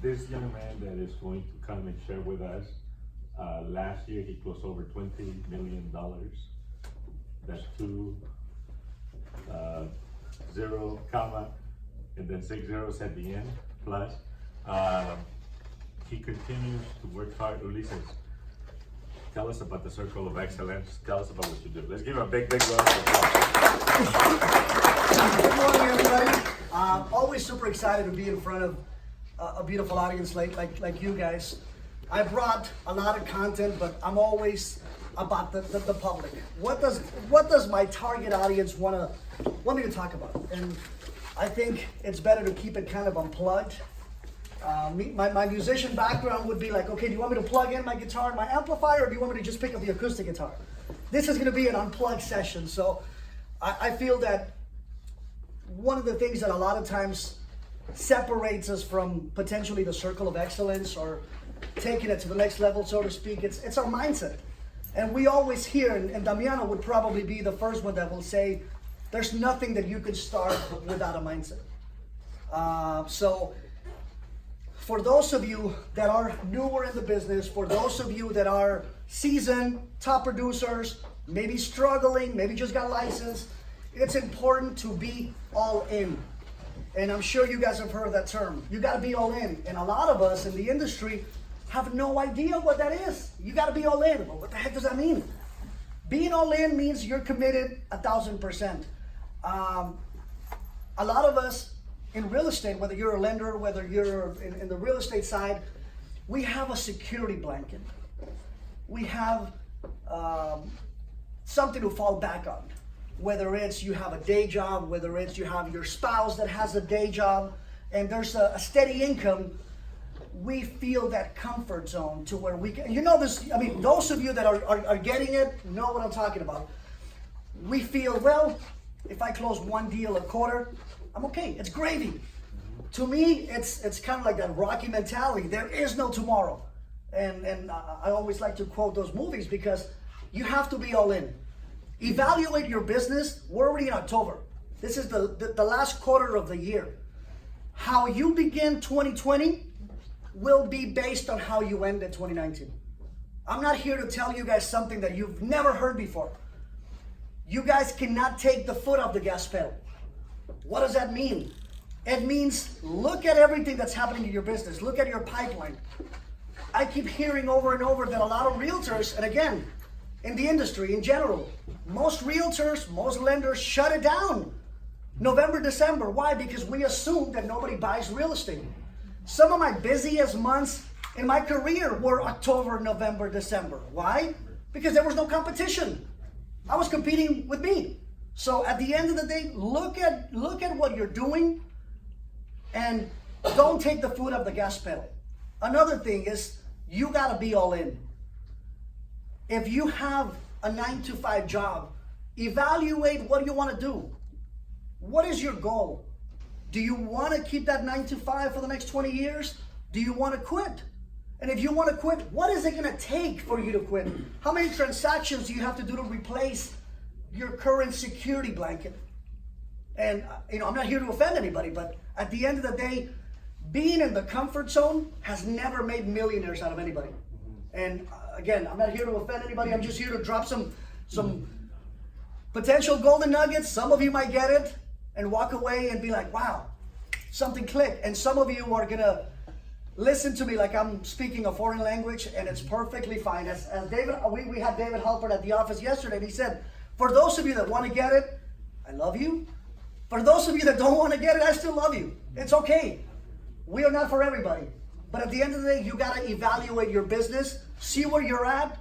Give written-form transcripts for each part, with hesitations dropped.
this young man that is going to come and share with us, last year he closed over $20 million. That's zero comma, and then 6 zeros at the end, plus. He continues to work hard. Ulises, tell us about the Circle of Excellence. Tell us about what you do. Let's give him a big round of applause. Good morning, everybody. Always super excited to be in front of a beautiful audience like you guys. I brought a lot of content, but I'm always about the public. What does my target audience want me to talk about? And I think it's better to keep it kind of unplugged. My musician background would be like, okay, do you want me to plug in my guitar and my amplifier, or do you want me to just pick up the acoustic guitar? This is going to be an unplugged session, so I feel that one of the things that a lot of times separates us from potentially the circle of excellence or taking it to the next level, so to speak, it's our mindset. And we always hear, and Damiano would probably be the first one that will say, there's nothing that you could start without a mindset. So for those of you that are newer in the business, for those of you that are seasoned, top producers, maybe struggling, maybe just got licensed, it's important to be all in. And I'm sure you guys have heard that term. You got to be all in. And a lot of us in the industry have no idea what that is. You got to be all in. Well, what the heck does that mean? Being all in means you're committed 1,000%. A lot of us in real estate, whether you're a lender, whether you're in the real estate side, we have a security blanket. We have something to fall back on. Whether it's you have a day job, whether it's you have your spouse that has a day job, and there's a steady income, we feel that comfort zone to where we can, you know this, I mean, those of you that are getting it know what I'm talking about. We feel, well, if I close one deal a quarter, I'm okay, it's gravy. To me, it's kind of like that Rocky mentality. There is no tomorrow. And I always like to quote those movies because you have to be all in. Evaluate your business. We're already in October. This is the last quarter of the year. How you begin 2020 will be based on how you end 2019. I'm not here to tell you guys something that you've never heard before. You guys cannot take the foot off the gas pedal. What does that mean? It means look at everything that's happening in your business. Look at your pipeline. I keep hearing over and over that a lot of realtors, and again, in the industry in general, most realtors, most lenders shut it down November, December. Why? Because we assume that nobody buys real estate. Some of my busiest months in my career were October, November, December. Why? Because there was no competition. I was competing with me. So at the end of the day, look at what you're doing and don't take the foot off the gas pedal. Another thing is you gotta be all in. If you have a 9-to-5 job, evaluate what you wanna do. What is your goal? Do you wanna keep that 9-to-5 for the next 20 years? Do you wanna quit? And if you wanna quit, what is it gonna take for you to quit? How many transactions do you have to do to replace your current security blanket? And I'm not here to offend anybody, but at the end of the day, being in the comfort zone has never made millionaires out of anybody. And again, I'm not here to offend anybody. I'm just here to drop some potential golden nuggets. Some of you might get it and walk away and be like, wow, something clicked. And some of you are gonna listen to me like I'm speaking a foreign language, and it's perfectly fine. As David, we had David Halpert at the office yesterday, and he said, for those of you that want to get it, I love you. For those of you that don't want to get it, I still love you. It's okay. We are not for everybody. But at the end of the day, you got to evaluate your business, see where you're at.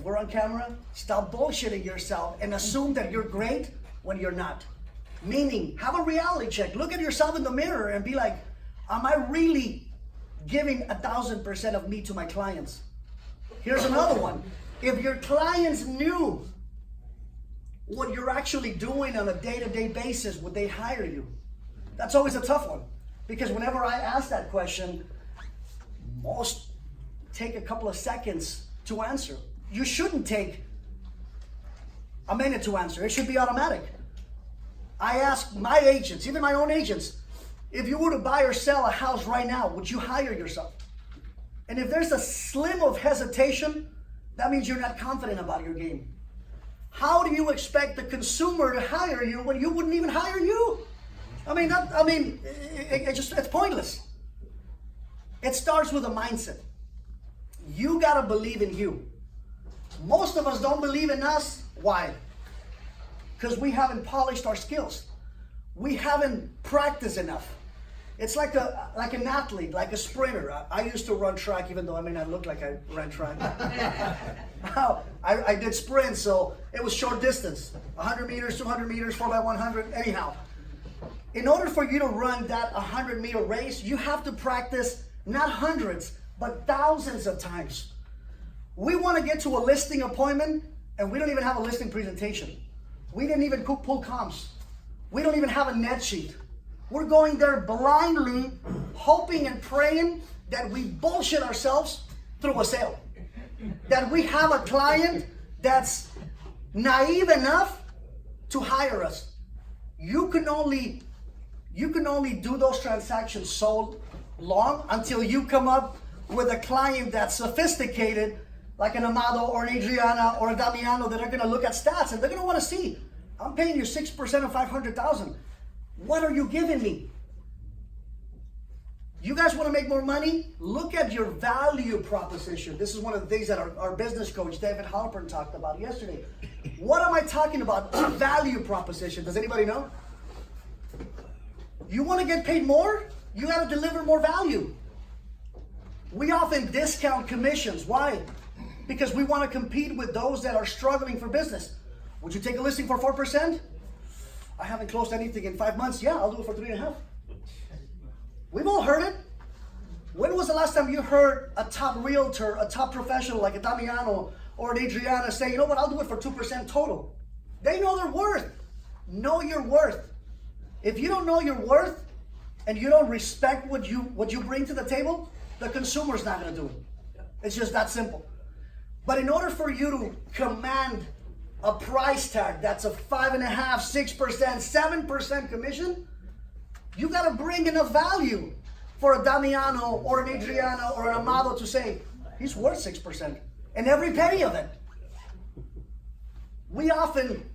We're on camera. Stop bullshitting yourself and assume that you're great when you're not. Meaning, have a reality check. Look at yourself in the mirror and be like, am I really giving 1,000% of me to my clients? Here's another one. If your clients knew what you're actually doing on a day-to-day basis, would they hire you? That's always a tough one. Because whenever I ask that question, most take a couple of seconds to answer. You shouldn't take a minute to answer. It should be automatic. I ask my agents, even my own agents, If you were to buy or sell a house right now, would you hire yourself? And if there's a slim of hesitation, that means you're not confident about your game. How do you expect the consumer to hire you when you wouldn't even hire you? It's pointless. It starts with a mindset. You gotta believe in you. Most of us don't believe in us. Why? Because we haven't polished our skills. We haven't practiced enough. It's like an athlete, like a sprinter. I used to run track, even though I may not look like I ran track. I did sprints, so it was short distance. 100 meters, 200 meters, 4x100, anyhow. In order for you to run that 100-meter race, you have to practice not hundreds, but thousands of times. We want to get to a listing appointment, and we don't even have a listing presentation. We didn't even pull comps. We don't even have a net sheet. We're going there blindly, hoping and praying that we bullshit ourselves through a sale. That we have a client that's naive enough to hire us. You can only do those transactions so long until you come up with a client that's sophisticated, like an Amado or an Adriana or a Damiano, that are going to look at stats and they're going to want to see, I'm paying you 6% of 500,000. What are you giving me? You guys want to make more money? Look at your value proposition. This is one of the things that our business coach, David Halpern, talked about yesterday. What am I talking about? A value proposition. Does anybody know? You want to get paid more? You got to deliver more value. We often discount commissions. Why? Because we want to compete with those that are struggling for business. Would you take a listing for 4%? I haven't closed anything in 5 months. Yeah, I'll do it for 3.5. We've all heard it. When was the last time you heard a top realtor, a top professional like a Damiano or an Adriana say, you know what, I'll do it for 2% total? They know their worth. Know your worth. If you don't know your worth and you don't respect what you bring to the table, the consumer's not going to do it. It's just that simple. But in order for you to command a price tag that's a 5.5%, 6%, 7% commission, you got to bring enough value for a Damiano or an Adriana or an Amado to say, he's worth 6%, and every penny of it. We often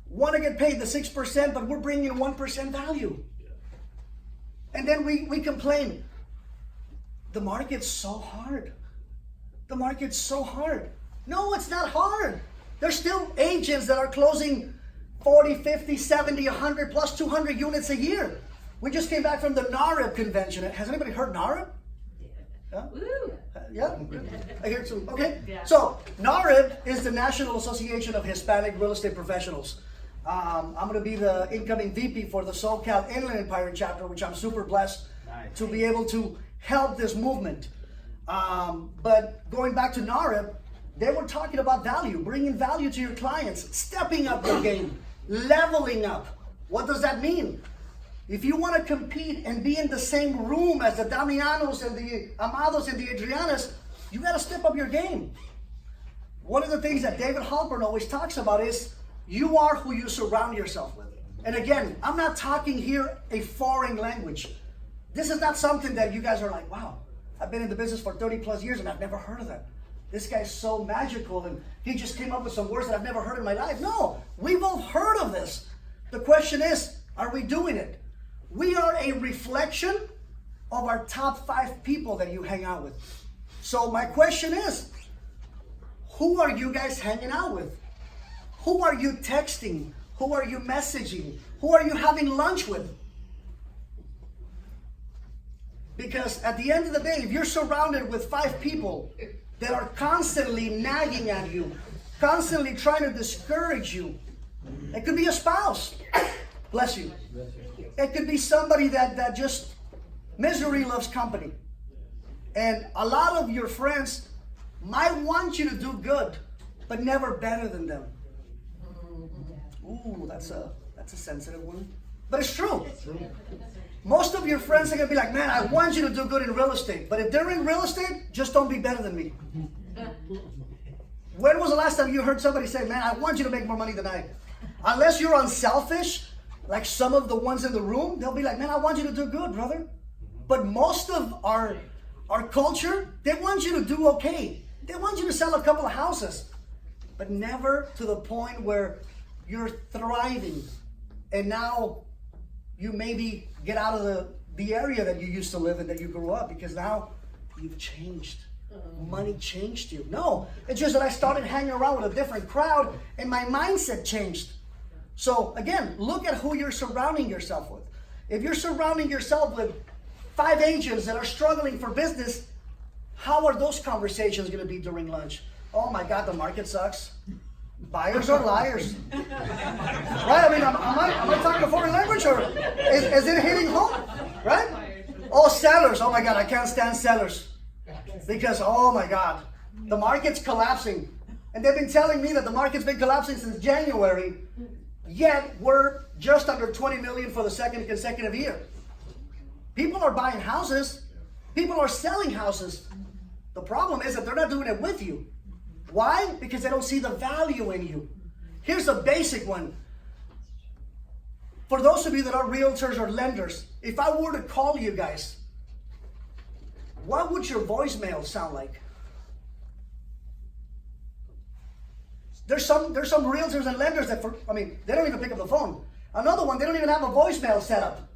want to get paid the 6%, but we're bringing 1% value. And then we complain, the market's so hard. The market's so hard. No, it's not hard. There's still agents that are closing 40, 50, 70, 100 plus 200 units a year. We just came back from the NAREB convention. Has anybody heard NAREB? Yeah? Yeah? I hear some. Okay. Yeah. So NAREB is the National Association of Hispanic Real Estate Professionals. I'm going to be the incoming VP for the SoCal Inland Empire chapter, which I'm super blessed to be able to help this movement. But going back to NAREB, they were talking about value, bringing value to your clients, stepping up your game, leveling up. What does that mean? If you want to compete and be in the same room as the Damianos and the Amados and the Adrianas, you got to step up your game. One of the things that David Halpern always talks about is you are who you surround yourself with. And again, I'm not talking here a foreign language. This is not something that you guys are like, wow, I've been in the business for 30 plus years and I've never heard of that. This guy's so magical and he just came up with some words that I've never heard in my life. No, we've all heard of this. The question is, are we doing it? We are a reflection of our top 5 people that you hang out with. So my question is, who are you guys hanging out with? Who are you texting? Who are you messaging? Who are you having lunch with? Because at the end of the day, if you're surrounded with 5 people that are constantly nagging at you, constantly trying to discourage you, it could be a spouse. Bless you. It could be somebody that just, misery loves company. And a lot of your friends might want you to do good, but never better than them. Ooh, that's a sensitive one. But it's true. Most of your friends are going to be like, man, I want you to do good in real estate. But if they're in real estate, just don't be better than me. When was the last time you heard somebody say, man, I want you to make more money than I? Unless you're unselfish, like some of the ones in the room, they'll be like, man, I want you to do good, brother. But most of our culture, they want you to do okay. They want you to sell a couple of houses, but never to the point where you're thriving. And now you maybe get out of the area that you used to live in, that you grew up, because now you've changed. Money changed you. No, it's just that I started hanging around with a different crowd and my mindset changed. So again, look at who you're surrounding yourself with. If you're surrounding yourself with 5 agents that are struggling for business, how are those conversations going to be during lunch? Oh my God, the market sucks. Buyers are liars. Right? I mean, am I talking a foreign language, or is it hitting home? Right? Oh, sellers. Oh my God, I can't stand sellers. Because, oh my God, the market's collapsing. And they've been telling me that the market's been collapsing since January, yet we're just under 20 million for the second consecutive year. People are buying houses. People are selling houses. The problem is that they're not doing it with you. Why? Because they don't see the value in you. Here's a basic one. For those of you that are realtors or lenders, if I were to call you guys, what would your voicemail sound like? There's some realtors and lenders that, they don't even pick up the phone. Another one, they don't even have a voicemail set up.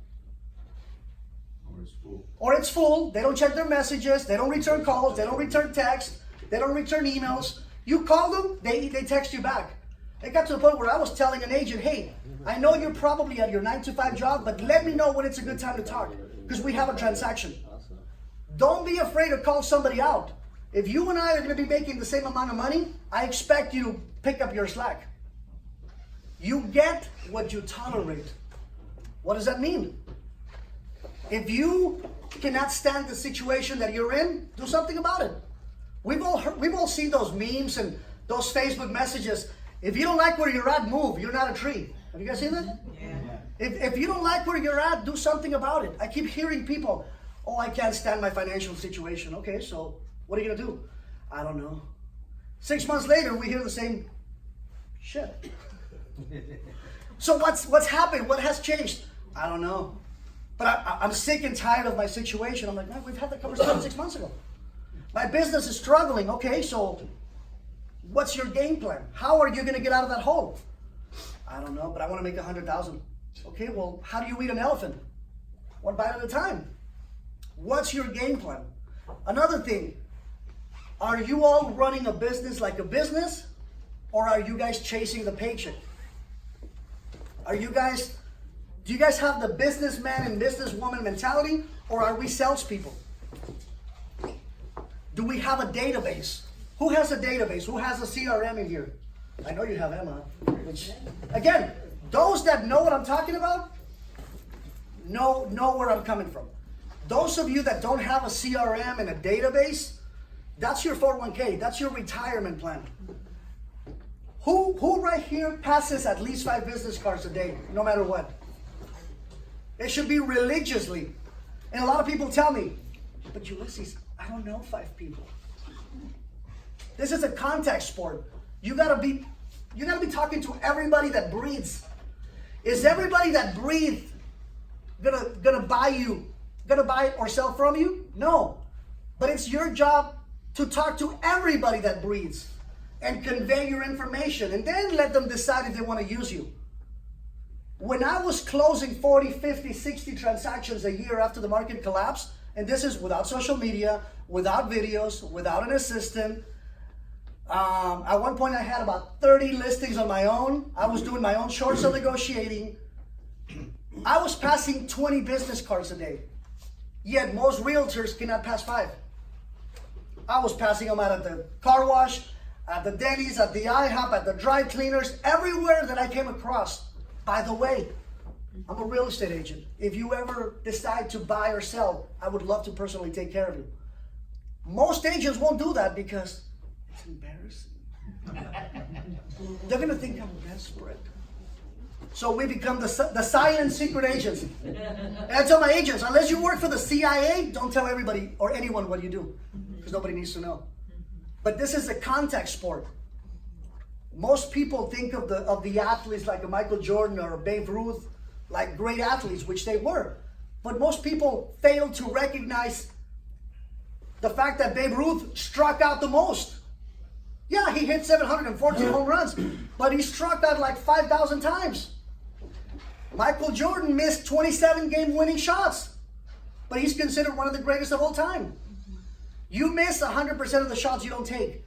Or it's full. They don't check their messages. They don't return calls. They don't return texts. They don't return emails. You call them, they text you back. It got to the point where I was telling an agent, hey, I know you're probably at your 9-to-5 job, but let me know when it's a good time to talk, because we have a transaction. Don't be afraid to call somebody out. If you and I are going to be making the same amount of money, I expect you to pick up your slack. You get what you tolerate. What does that mean? If you cannot stand the situation that you're in, do something about it. We've all seen those memes and those Facebook messages. If you don't like where you're at, move. You're not a tree. Have you guys seen that? Yeah. If you don't like where you're at, do something about it. I keep hearing people, oh, I can't stand my financial situation. Okay, so what are you going to do? I don't know. 6 months later, we hear the same shit. So what's happened? What has changed? I don't know. But I'm sick and tired of my situation. I'm like, man, we've had that conversation 6 months ago. My business is struggling. Okay, so what's your game plan? How are you going to get out of that hole? I don't know, but I want to make 100,000. Okay, well, how do you eat an elephant? One bite at a time. What's your game plan? Another thing, are you all running a business like a business, or are you guys chasing the paycheck? Do you guys have the businessman and businesswoman mentality, or are we salespeople? Do we have a database? Who has a database? Who has a CRM in here? I know you have Emma. Which, again, those that know what I'm talking about know where I'm coming from. Those of you that don't have a CRM and a database, that's your 401k. That's your retirement plan. Who right here passes at least 5 business cards a day, no matter what? It should be religiously. And a lot of people tell me, but Ulysses, I don't know 5 people. This is a contact sport. You gotta be talking to everybody that breathes. Is everybody that breathes gonna buy or sell from you? No. But it's your job to talk to everybody that breathes and convey your information, and then let them decide if they want to use you. When I was closing 40, 50, 60 transactions a year after the market collapsed, and this is without social media, without videos, without an assistant. At one point I had about 30 listings on my own. I was doing my own short sale negotiating. I was passing 20 business cards a day. Yet most realtors cannot pass 5. I was passing them out at the car wash, at the Denny's, at the IHOP, at the dry cleaners, everywhere that I came across. By the way, I'm a real estate agent. If you ever decide to buy or sell, I would love to personally take care of you. Most agents won't do that because it's embarrassing. They're going to think I'm desperate. So we become the silent secret agents. And I tell my agents, unless you work for the CIA, don't tell everybody or anyone what you do, because nobody needs to know. But this is a contact sport. Most people think of the athletes like a Michael Jordan or a Babe Ruth like great athletes, which they were. But most people fail to recognize the fact that Babe Ruth struck out the most. Yeah, he hit 714 home runs, but he struck out like 5,000 times. Michael Jordan missed 27 game-winning shots, but he's considered one of the greatest of all time. You miss 100% of the shots you don't take.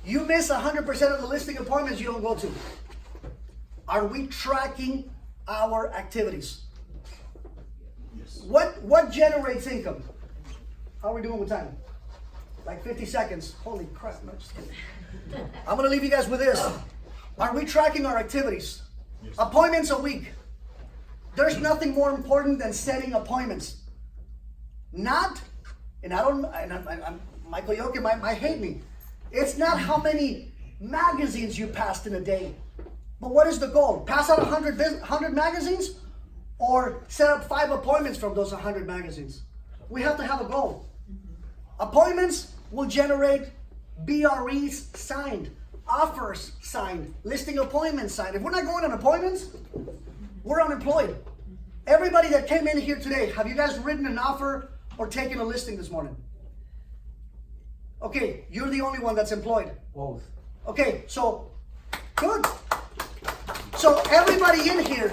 You miss 100% of the listing appointments you don't go to. Are we tracking our activities? Yes. What generates income? How are we doing with time? Like 50 seconds. Holy crap, no, just kidding. I'm gonna leave you guys with this. Are we tracking our activities? Yes. Appointments a week. There's nothing more important than setting appointments. Not, and I'm Michael Yoki might hate me. It's not how many magazines you passed in a day. But what is the goal? Pass out 100 magazines? Or set up 5 appointments from those 100 magazines? We have to have a goal. Appointments will generate BREs signed, offers signed, listing appointments signed. If we're not going on appointments, we're unemployed. Everybody that came in here today, have you guys written an offer or taken a listing this morning? Okay, you're the only one that's employed. Both. Okay, so good. So everybody in here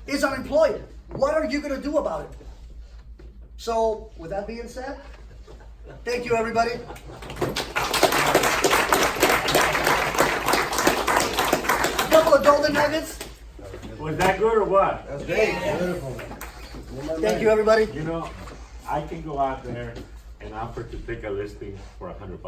is unemployed. What are you gonna do about it? So with that being said, thank you everybody. A couple of golden nuggets. Was that good or what? That's great. Beautiful. Thank you everybody. You know, I can go out there and offer to take a listing for $100.